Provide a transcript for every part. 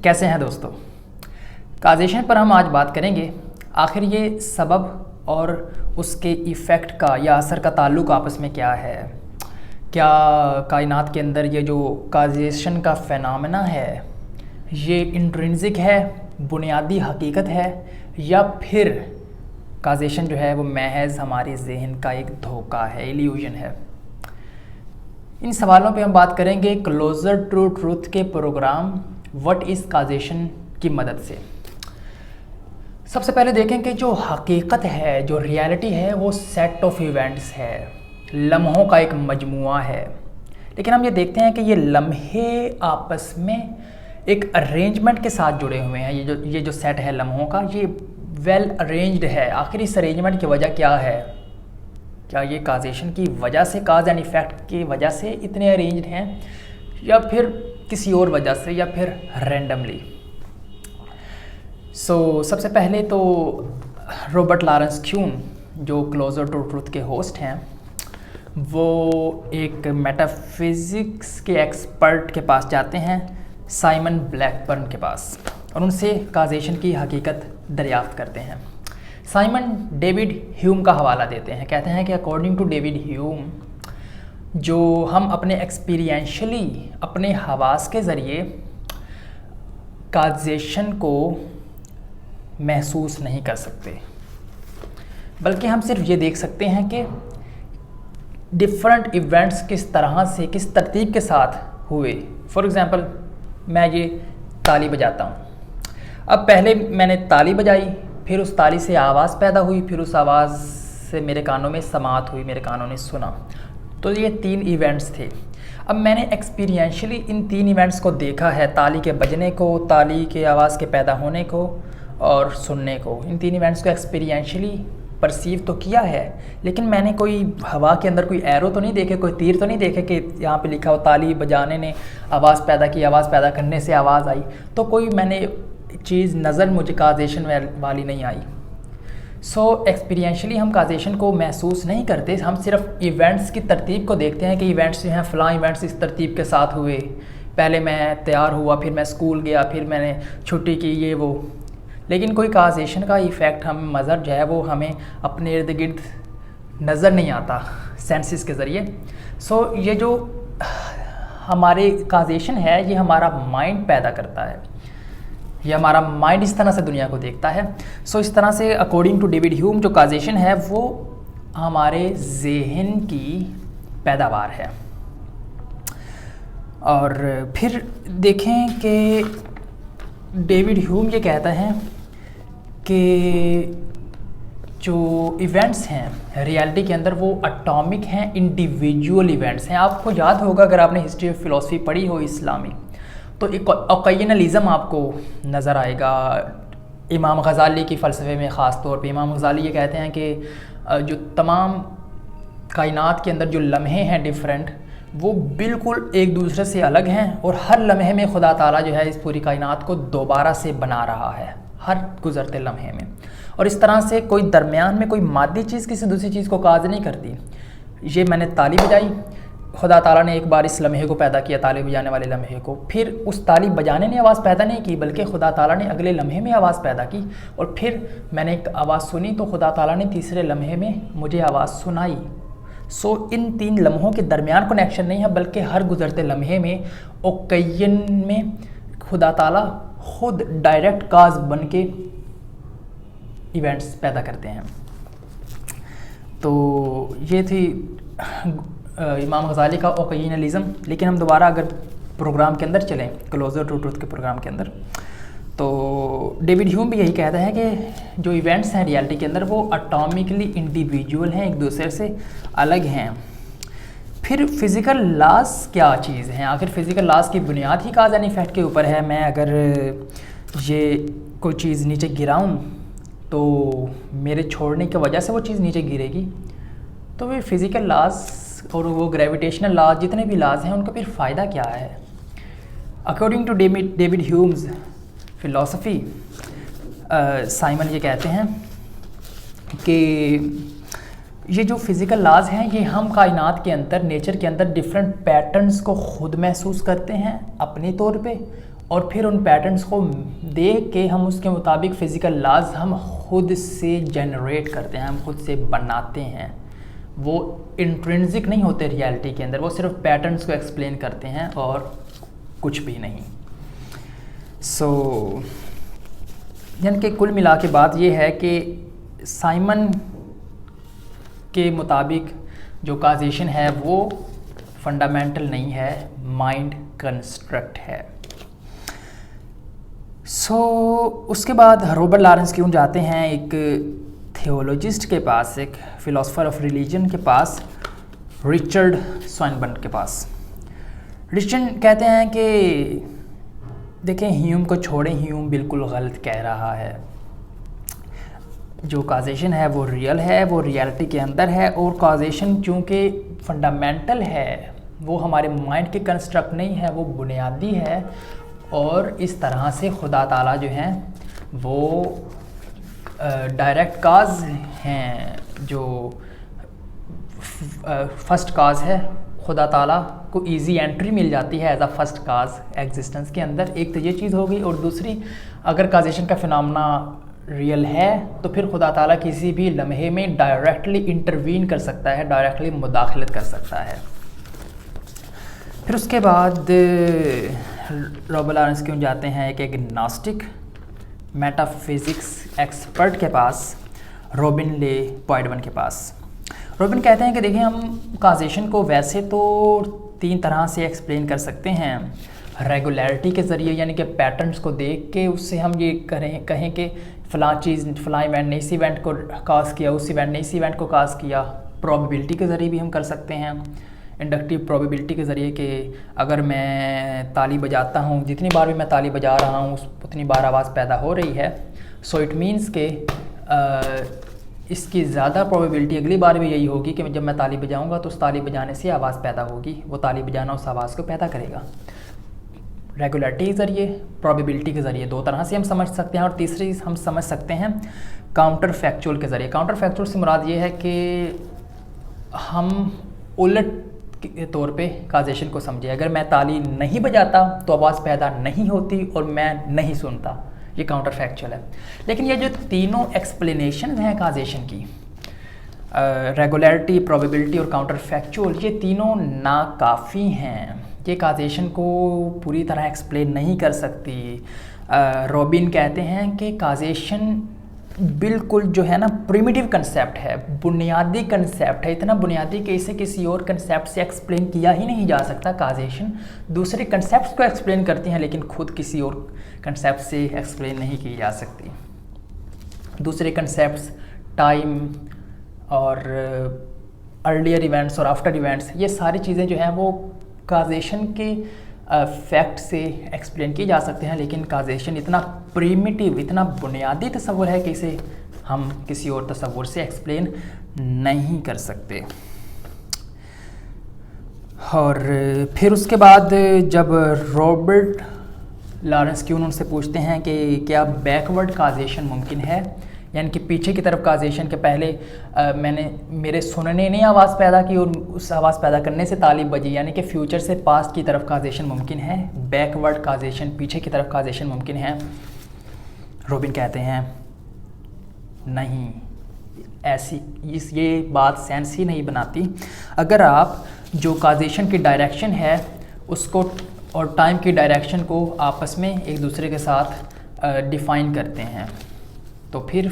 कैसे हैं दोस्तों। काजेशन पर हम आज बात करेंगे। आखिर ये सबब और उसके इफ़ेक्ट का या असर का ताल्लुक़ आपस में क्या है। क्या कायनात के अंदर ये जो काजेशन का फ़ेनोमेना है ये इंट्रिंसिक है, बुनियादी हकीकत है, या फिर काजेशन जो है वो महज हमारे जहन का एक धोखा है, इल्यूजन है। इन सवालों पे हम बात करेंगे क्लोज़र टू ट्रूथ के प्रोग्राम व्हाट इज़ काजेशन की मदद से। सबसे पहले देखें कि जो हकीकत है, जो रियलिटी है, वो सेट ऑफ इवेंट्स है, लम्हों का एक मजमुआ है। लेकिन हम ये देखते हैं कि ये लम्हे आपस में एक अरेंजमेंट के साथ जुड़े हुए हैं। ये जो सेट है लम्हों का, ये वेल अरेंज्ड है। आखिर इस अरेंजमेंट की वजह क्या है? क्या ये काजेशन की वजह से, काज एंड इफ़ेक्ट की वजह से इतने अरेंज्ड हैं, या फिर किसी और वजह से, या फिर रैंडमली? सबसे पहले तो रॉबर्ट लॉरेंस क्यून, जो क्लोज़र टू ट्रूथ के होस्ट हैं, वो एक मेटाफिज़िक्स के एक्सपर्ट के पास जाते हैं, साइमन ब्लैकबर्न के पास, और उनसे काजेशन की हकीकत दरियाफ्त करते हैं। साइमन डेविड ह्यूम का हवाला देते हैं। कहते हैं कि अकॉर्डिंग टू डेविड ह्यूम, जो हम अपने एक्सपीरियंशली, अपने हवास के ज़रिए काजेशन को महसूस नहीं कर सकते, बल्कि हम सिर्फ ये देख सकते हैं कि डिफरेंट इवेंट्स किस तरह से, किस तरतीब के साथ हुए। फॉर एग्ज़ाम्पल, मैं ये ताली बजाता हूँ। अब पहले मैंने ताली बजाई, फिर उस ताली से आवाज़ पैदा हुई, फिर उस आवाज़ से मेरे कानों में समात हुई, मेरे कानों ने सुना। तो ये 3 इवेंट्स थे। अब मैंने एक्सपीरियंशली इन 3 इवेंट्स को देखा है, ताली के बजने को, ताली के आवाज़ के पैदा होने को और सुनने को। इन 3 इवेंट्स को एक्सपीरियंशली परसीव तो किया है, लेकिन मैंने कोई हवा के अंदर कोई एरो तो नहीं देखे, कोई तीर तो नहीं देखे कि यहाँ पे लिखा हो ताली बजाने ने आवाज़ पैदा की, आवाज़ पैदा करने से आवाज़ आई। तो कोई मैंने चीज़ नज़र मुझे काजेशन वाली नहीं आई। एक्सपीरियंशली हम काजेशन को महसूस नहीं करते, हम सिर्फ इवेंट्स की तरतीब को देखते हैं कि इवेंट्स जो हैं, फ़लाँ इवेंट्स इस तरतीब के साथ हुए। पहले मैं तैयार हुआ, फिर मैं स्कूल गया, फिर मैंने छुट्टी की, ये वो। लेकिन कोई काजेशन का इफ़ेक्ट, हम मज़र जो है वो हमें अपने इर्द गिर्द नज़र नहीं आता सेंसेस के ज़रिए। ये जो हमारे काजेशन है, ये हमारा माइंड पैदा करता है। ये हमारा माइंड इस तरह से दुनिया को देखता है। इस तरह से अकॉर्डिंग टू डेविड ह्यूम जो काजेशन है वो हमारे जहन की पैदावार है। और फिर देखें कि डेविड ह्यूम ये कहता है कि जो इवेंट्स हैं रियलिटी के अंदर वो एटॉमिक हैं, इंडिविजुअल इवेंट्स हैं। आपको याद होगा, अगर आपने हिस्ट्री ऑफ फिलॉसफी पढ़ी हो इस्लामिक, तो एक ओकेजनलिज़म आपको नज़र आएगा इमाम गज़ाली की फ़लसफ़े में। ख़ास तौर पे इमाम गज़ाली ये कहते हैं कि जो तमाम कायनात के अंदर जो लम्हे हैं डिफरेंट, वो बिल्कुल एक दूसरे से अलग हैं, और हर लम्हे में खुदा ताला जो है इस पूरी कायनात को दोबारा से बना रहा है, हर गुज़रते लम्हे में। और इस तरह से कोई दरमियान में कोई मादी चीज़ किसी दूसरी चीज़ को काज नहीं करती। ये मैंने ताली बजाई, खुदा ताला ने एक बार इस लम्हे को पैदा किया, ताली बजाने वाले लम्हे को। फिर उस ताली बजाने ने आवाज़ पैदा नहीं की, बल्कि खुदा ताला ने अगले लम्हे में आवाज़ पैदा की। और फिर मैंने एक आवाज़ सुनी, तो खुदा ताला ने तीसरे लम्हे में मुझे आवाज़ सुनाई। इन 3 लम्हों के दरमियान कनेक्शन नहीं है, बल्कि हर गुज़रते लम्हे में ओकेजन में खुदा ताला खुद डायरेक्ट काज बन के इवेंट्स पैदा करते हैं। तो ये थी इमाम गज़ाली का ओकेजनलिज़म। लेकिन हम दोबारा अगर प्रोग्राम के अंदर चलें, क्लोज़र टू ट्रूथ के प्रोग्राम के अंदर, तो डेविड ह्यूम भी यही कहता है कि जो इवेंट्स हैं रियलिटी के अंदर वो एटॉमिकली इंडिविजुअल हैं, एक दूसरे से अलग हैं। फिर फ़िज़िकल लॉज क्या चीज़ हैं? आखिर फ़िज़िकल लॉज की बुनियाद ही काज एंड इफ़ेक्ट के ऊपर है। मैं अगर ये कोई चीज़ नीचे गिराऊँ तो मेरे छोड़ने की वजह से वो चीज़ नीचे गिरेगी। तो वे फ़िज़िकल लॉज और वो ग्रेविटेशनल लॉज, जितने भी लॉज हैं, उनका फिर फ़ायदा क्या है? According to David Hume's philosophy, Simon ये कहते हैं कि ये जो फ़िज़िकल लॉज हैं, ये हम कायनात के अंदर, नेचर के अंदर डिफरेंट पैटर्न्स को ख़ुद महसूस करते हैं अपने तौर पे, और फिर उन पैटर्न्स को देख के हम उसके मुताबिक फ़िज़िकल लाज हम खुद से जनरेट करते हैं, हम खुद से बनाते हैं। वो इंट्रिंसिक नहीं होते रियलिटी के अंदर, वो सिर्फ पैटर्न्स को एक्सप्लेन करते हैं और कुछ भी नहीं। यानी कि कुल मिला के बात ये है कि साइमन के मुताबिक जो काजेशन है वो फंडामेंटल नहीं है, माइंड कंस्ट्रक्ट है। उसके बाद रॉबर्ट लॉरेंस क्यून जाते हैं एक थियोलॉजिस्ट के पास, एक फ़िलासफ़र ऑफ रिलीजन के पास, रिचर्ड स्वाइनबर्न के पास। रिचर्ड कहते हैं कि देखें, ह्यूम को छोड़ें, ह्यूम बिल्कुल गलत कह रहा है। जो काजेशन है वो रियल है, वो रियलिटी के अंदर है, और काजेशन चूँकि फंडामेंटल है, वो हमारे माइंड के कंस्ट्रक्ट नहीं है, वो बुनियादी है। और इस तरह से खुदा ताला जो हैं वो डायरेक्ट काज हैं, जो फर्स्ट काज है। खुदा ताला को इजी एंट्री मिल जाती है as a first cause existence के अंदर। एक तो ये चीज़ हो गई, और दूसरी, अगर काजेशन का फिनोमेना रियल है तो फिर खुदा ताला किसी भी लम्हे में डायरेक्टली इंटरवीन कर सकता है, डायरेक्टली मुदाखलत कर सकता है। फिर उसके बाद रॉबर्ट लॉरेंस क्यों जाते हैं एक एग्नोस्टिक मेटाफिज़िक्स एक्सपर्ट के पास, रॉबिन ले पॉइडमन के पास। रॉबिन कहते हैं कि देखिए, हम काजेशन को वैसे तो 3 तरह से एक्सप्लेन कर सकते हैं। रेगुलरिटी के ज़रिए, यानी कि पैटर्न्स को देख के उससे हम ये कहें कि फ़लाँ चीज़, फ़लाँ इवेंट ने इस इवेंट को काज किया, उस इवेंट ने इस इवेंट को काज किया। प्रोबेबिलिटी के ज़रिए भी हम कर सकते हैं, इंडक्टिव प्रोबेबिलिटी के ज़रिए कि अगर मैं ताली बजाता हूँ, जितनी बार भी मैं ताली बजा रहा हूँ उतनी बार आवाज़ पैदा हो रही है। सो इट मीन्स के इसकी ज़्यादा प्रोबेबिलिटी अगली बार भी यही होगी कि जब मैं ताली बजाऊँगा तो उस ताली बजाने से आवाज़ पैदा होगी, वो ताली बजाना उस आवाज़ को पैदा करेगा। रेगुलरिटी के ज़रिए, प्रोबेबिलिटी के ज़रिए 2 तरह से हम समझ सकते हैं। और तीसरी हम समझ सकते हैं काउंटर फैक्चुअल के ज़रिए। काउंटर फैक्चुअल से मुराद ये है कि हम उलट के तौर पे काजेशन को समझे। अगर मैं ताली नहीं बजाता तो आवाज़ पैदा नहीं होती और मैं नहीं सुनता, ये काउंटर फैक्चुअल है। लेकिन ये जो तीनों एक्सप्लेनेशन हैं काजेशन की, रेगुलरिटी, प्रोबेबिलिटी और काउंटर फैक्चुअल, ये तीनों नाकाफ़ी हैं, ये काजेशन को पूरी तरह एक्सप्लेन नहीं कर सकती। रॉबिन कहते हैं कि काजेशन बिल्कुल जो है ना प्रिमिटिव कंसेप्ट है, बुनियादी कंसेप्ट है, इतना बुनियादी कि इसे किसी और कंसेप्ट से एक्सप्लेन किया ही नहीं जा सकता। काजेशन दूसरे कंसेप्ट को एक्सप्लेन करती हैं, लेकिन खुद किसी और कंसेप्ट से एक्सप्लेन नहीं की जा सकती। दूसरे कंसेप्ट्स, टाइम और अर्लियर इवेंट्स और आफ्टर इवेंट्स, ये सारी चीज़ें जो हैं वो काजेशन के फैक्ट से एक्सप्लेन किए जा सकते हैं, लेकिन काजेशन इतना प्रिमिटिव, इतना बुनियादी तस्वुर है कि इसे हम किसी और तस्वुर से एक्सप्लेन नहीं कर सकते। और फिर उसके बाद जब रॉबर्ट लॉरेंस क्यून उनसे पूछते हैं कि क्या बैकवर्ड काजेशन मुमकिन है, यानी कि पीछे की तरफ काजेशन के पहले मेरे सुनने ने आवाज़ पैदा की और उस आवाज़ पैदा करने से ताली बजी, यानी कि फ्यूचर से पास्ट की तरफ काजेशन मुमकिन है, बैकवर्ड काजेशन, पीछे की तरफ काजेशन मुमकिन है। रॉबिन कहते हैं नहीं, ऐसी ये बात सेंस ही नहीं बनाती। अगर आप जो काजेशन की डायरेक्शन है उसको और टाइम की डायरेक्शन को आपस में एक दूसरे के साथ डिफ़ाइन करते हैं, तो फिर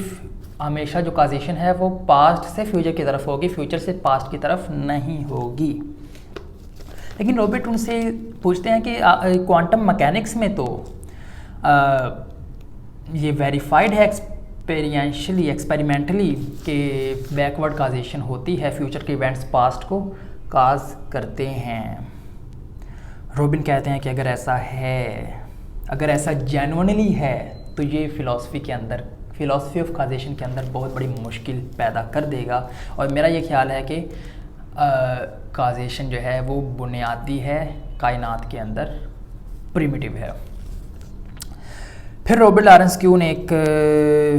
हमेशा जो काजेशन है वो पास्ट से फ्यूचर की तरफ होगी, फ्यूचर से पास्ट की तरफ नहीं होगी। लेकिन रॉबर्ट उनसे पूछते हैं कि क्वांटम मैकेनिक्स में तो ये वेरीफाइड है एक्सपेरिमेंटली कि बैकवर्ड काजेशन होती है, फ्यूचर के इवेंट्स पास्ट को काज करते हैं। रॉबिन कहते हैं कि अगर ऐसा है, अगर ऐसा जेन्युइनली है, तो ये फ़िलासफ़ी ऑफ काजेशन के अंदर बहुत बड़ी मुश्किल पैदा कर देगा। और मेरा ये ख्याल है कि काजेशन जो है वो बुनियादी है, कायनात के अंदर प्रिमिटिव है। फिर रॉबर्ट लॉरेंस क्यून एक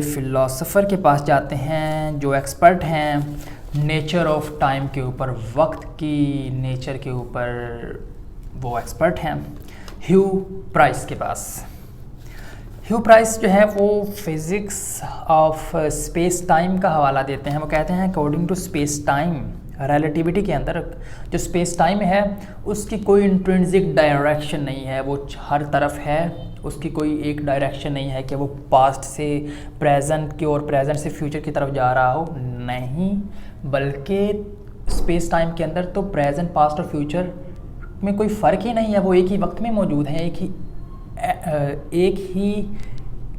फ़िलासफ़र के पास जाते हैं जो एक्सपर्ट हैं नेचर ऑफ टाइम के ऊपर, वक्त की नेचर के ऊपर वो एक्सपर्ट हैं। ह्यू प्राइस के पास। ह्यू प्राइस जो है वो फिज़िक्स ऑफ स्पेस टाइम का हवाला देते हैं। वो कहते हैं according to space time relativity के अंदर जो स्पेस टाइम है उसकी कोई इंट्रिंसिक डायरेक्शन नहीं है, वो हर तरफ है, उसकी कोई एक डायरेक्शन नहीं है कि वो पास्ट से प्रेजेंट की और प्रेजेंट से फ्यूचर की तरफ जा रहा हो, नहीं, बल्कि स्पेस टाइम के अंदर तो प्रेजेंट पास्ट और फ्यूचर में कोई फ़र्क ही नहीं है, वो एक ही वक्त में मौजूद हैं, एक ही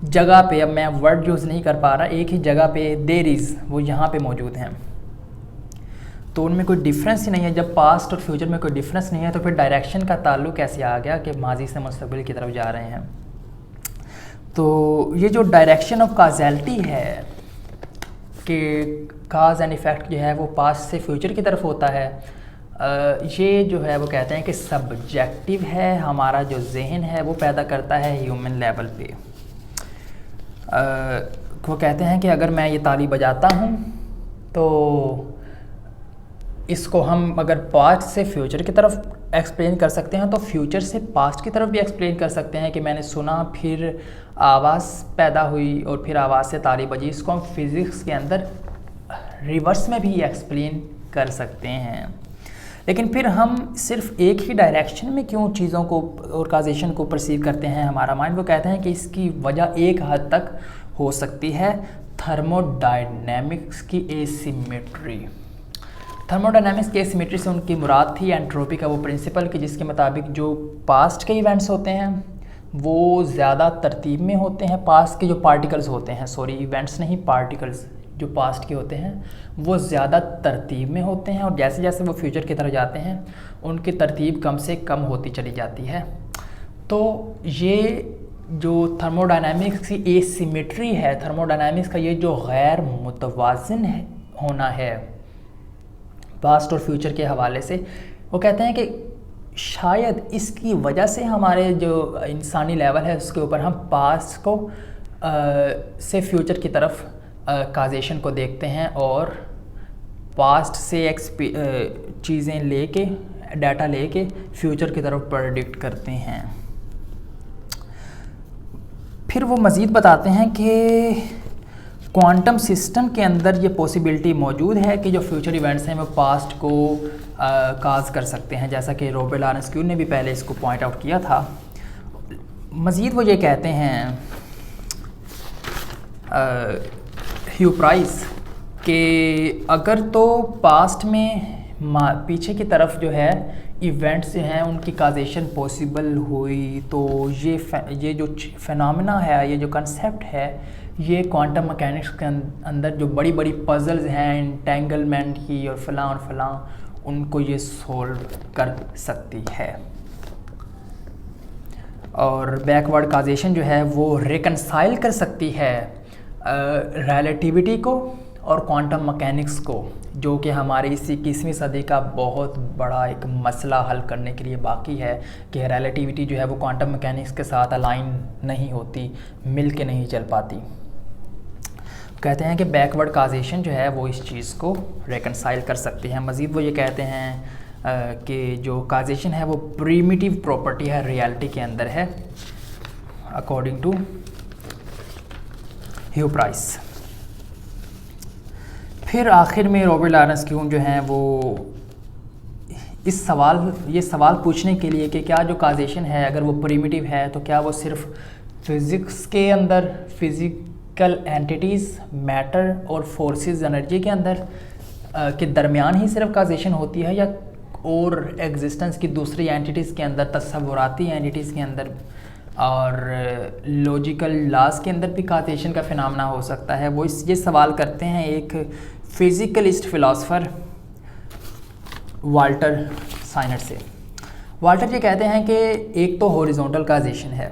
जगह पे। अब मैं वर्ड यूज़ नहीं कर पा रहा, एक ही जगह पे देयर इज़, वो यहाँ पे मौजूद हैं, तो उनमें कोई डिफरेंस ही नहीं है। जब पास्ट और फ्यूचर में कोई डिफरेंस नहीं है तो फिर डायरेक्शन का ताल्लुक कैसे आ गया कि माजी से मुस्तकबिल की तरफ जा रहे हैं। तो ये जो डायरेक्शन ऑफ काज़ैलिटी है कि काज एंड इफ़ेक्ट जो है वो पास्ट से फ्यूचर की तरफ होता है, ये जो है वो कहते हैं कि सब्जेक्टिव है, हमारा जो जहन है वो पैदा करता है ह्यूमन लेवल पे। वो कहते हैं कि अगर मैं ये ताली बजाता हूँ तो इसको हम अगर पास्ट से फ्यूचर की तरफ एक्सप्लेन कर सकते हैं तो फ्यूचर से पास्ट की तरफ भी एक्सप्लेन कर सकते हैं कि मैंने सुना, फिर आवाज़ पैदा हुई और फिर आवाज़ से ताली बजी। इसको हम फिज़िक्स के अंदर रिवर्स में भी एक्सप्लेन कर सकते हैं। लेकिन फिर हम सिर्फ एक ही डायरेक्शन में क्यों चीज़ों को और काजेशन को परसीव करते हैं हमारा माइंड? वो कहते हैं कि इसकी वजह एक हद तक हो सकती है थर्मोडायनेमिक्स की एसिमेट्री। थर्मोडायनेमिक्स की एसिमेट्री से उनकी मुराद थी एंट्रोपी का वो प्रिंसिपल कि जिसके मुताबिक जो पास्ट के इवेंट्स होते हैं वो ज़्यादा तरतीब में होते हैं, पास्ट के जो पार्टिकल्स होते हैं, सॉरी इवेंट्स नहीं, पार्टिकल्स जो पास्ट के होते हैं वो ज़्यादा तरतीब में होते हैं, और जैसे जैसे वो फ्यूचर की तरफ जाते हैं उनकी तरतीब कम से कम होती चली जाती है। तो ये जो थर्मोडायनेमिक्स की एसिमेट्री है, थर्मोडायनेमिक्स का ये जो गैर मुतवाज़िन होना है पास्ट और फ्यूचर के हवाले से, वो कहते हैं कि शायद इसकी वजह से हमारे जो इंसानी लेवल है उसके ऊपर हम पास्ट को से फ्यूचर की तरफ काजेशन को देखते हैं और पास्ट से चीज़ें लेके, डाटा लेके फ्यूचर की तरफ प्रेडिक्ट करते हैं। फिर वो मज़ीद बताते हैं कि क्वांटम सिस्टम के अंदर ये पॉसिबिलिटी मौजूद है कि जो फ्यूचर इवेंट्स हैं वो पास्ट को काज कर सकते हैं, जैसा कि रॉबर्ट लॉरेंस क्यू ने भी पहले इसको पॉइंट आउट किया था। मज़ीद वो ये कहते हैं ह्यू प्राइस कि अगर तो पास्ट में पीछे की तरफ जो है इवेंट्स जो हैं उनकी काजेशन पॉसिबल हुई तो ये जो फिनोमेना है, ये जो कंसेप्ट है, ये क्वांटम मैकेनिक्स के अंदर जो बड़ी बड़ी पजल्स हैं एंटेंगलमेंट की और फलां उनको ये सोल्व कर सकती है। और बैकवर्ड काजेशन जो है वो रिकनसाइल कर सकती है रिलेटिविटी को और क्वांटम मैकेनिक्स को, जो कि हमारी इस 21वीं सदी का बहुत बड़ा एक मसला हल करने के लिए बाकी है कि रिलेटिविटी जो है वो क्वांटम मैकेनिक्स के साथ अलाइन नहीं होती, मिल के नहीं चल पाती। कहते हैं कि बैकवर्ड काजेशन जो है वो इस चीज़ को रिकनसाइल कर सकती है। मज़ीद वो ये कहते हैं कि जो काजेशन है वो प्रिमिटिव प्रॉपर्टी है, रियलिटी के अंदर है, अकॉर्डिंग टू ह्यू प्राइस। फिर आखिर में रॉबर्ट लॉरेंस क्यू जो हैं वो ये सवाल पूछने के लिए कि क्या जो काजेशन है अगर वो प्रिमिटिव है तो क्या वो सिर्फ फिज़िक्स के अंदर, फिज़िकल एंटिटीज़, मैटर और फोर्सेस, एनर्जी के अंदर के दरमियान ही सिर्फ काजेशन होती है, या और एग्जिस्टेंस की दूसरी एंटिटीज़ के अंदर, तस्वुराती एंटिटीज़ के अंदर और लॉजिकल लॉज के अंदर भी काजेशन का फिनोमेना हो सकता है? वो ये सवाल करते हैं एक फिज़िकलिस्ट फ़िलासफ़र वाल्टर साइनर से। वाल्टर ये कहते हैं कि एक तो हॉरिजॉन्टल काजेशन है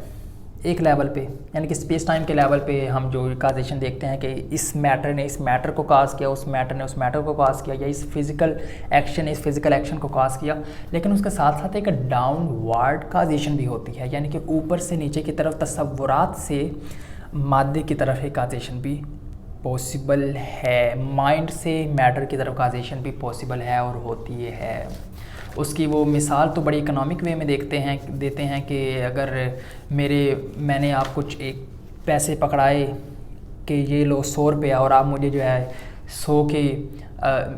एक लेवल पे, यानी कि स्पेस टाइम के लेवल पे हम जो काजेशन देखते हैं कि इस मैटर ने इस मैटर को काज किया, उस मैटर ने उस मैटर को काज किया, या इस फिज़िकल एक्शन ने इस फिज़िकल एक्शन को काज किया, लेकिन उसके साथ साथ एक डाउनवर्ड काजेशन भी होती है, यानी कि ऊपर से नीचे की तरफ तसव्वुरात से मादे की तरफ एक काजेशन भी पॉसिबल है, माइंड से मैटर की तरफ काजेशन भी पॉसिबल है और होती है। उसकी वो मिसाल तो बड़ी इकोनॉमिक वे में देते हैं कि अगर मैंने आप कुछ एक पैसे पकड़ाए कि ये लो 100 रुपया और आप मुझे जो है 100 के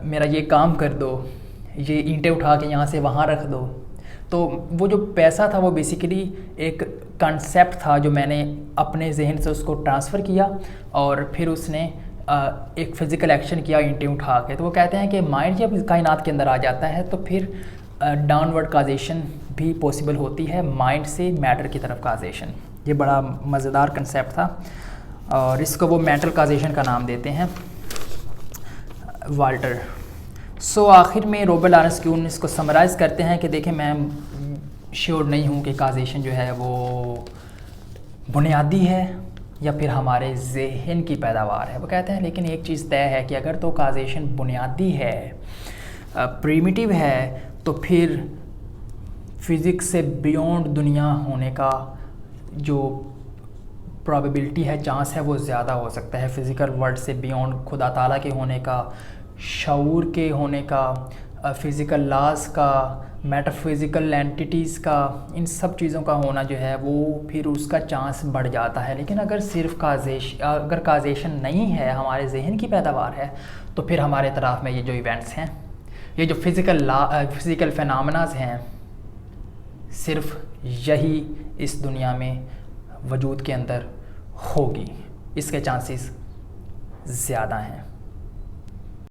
मेरा ये काम कर दो, ये ईंटें उठा के यहाँ से वहाँ रख दो। तो वो जो पैसा था वो बेसिकली एक कंसेप्ट था जो मैंने अपने जहन से उसको ट्रांसफ़र किया और फिर उसने एक फ़िज़िकल एक्शन किया ईंटें उठा के। तो वो कहते हैं कि माइंड जब कायनात के अंदर आ जाता है तो फिर डाउनवर्ड काजेशन भी पॉसिबल होती है, माइंड से मैटर की तरफ काजेशन। ये बड़ा मज़ेदार कंसेप्ट था और इसको वो मेंटल काजेशन का नाम देते हैं, वाल्टर। सो आखिर में रॉबर्ट लॉरेंस क्यून इसको समराइज़ करते हैं कि देखें, मैं श्योर नहीं हूँ कि काजेशन जो है वो बुनियादी है या फिर हमारे जहन की पैदावार है। वो कहते हैं लेकिन एक चीज़ तय है कि अगर तो काजेशन बुनियादी है, प्रिमिटिव है, तो फिर फ़िज़िक्स से बियॉन्ड दुनिया होने का जो प्रोबेबिलिटी है, चांस है, वो ज़्यादा हो सकता है। फ़िज़िकल वर्ल्ड से बियॉन्ड खुदा ताला के होने का, शऊर के होने का, फ़िज़िकल लॉज का, मेटाफिज़िकल एंटिटीज़ का, इन सब चीज़ों का होना जो है वो फिर उसका चांस बढ़ जाता है। लेकिन अगर सिर्फ अगर काजेशन नहीं है, हमारे जहन की पैदावार है, तो फिर हमारे तरफ में ये जो इवेंट्स हैं, ये जो फ़िज़िकल फ़ेनोमेनास हैं, सिर्फ यही इस दुनिया में वजूद के अंदर होगी, इसके चांसेस ज़्यादा हैं।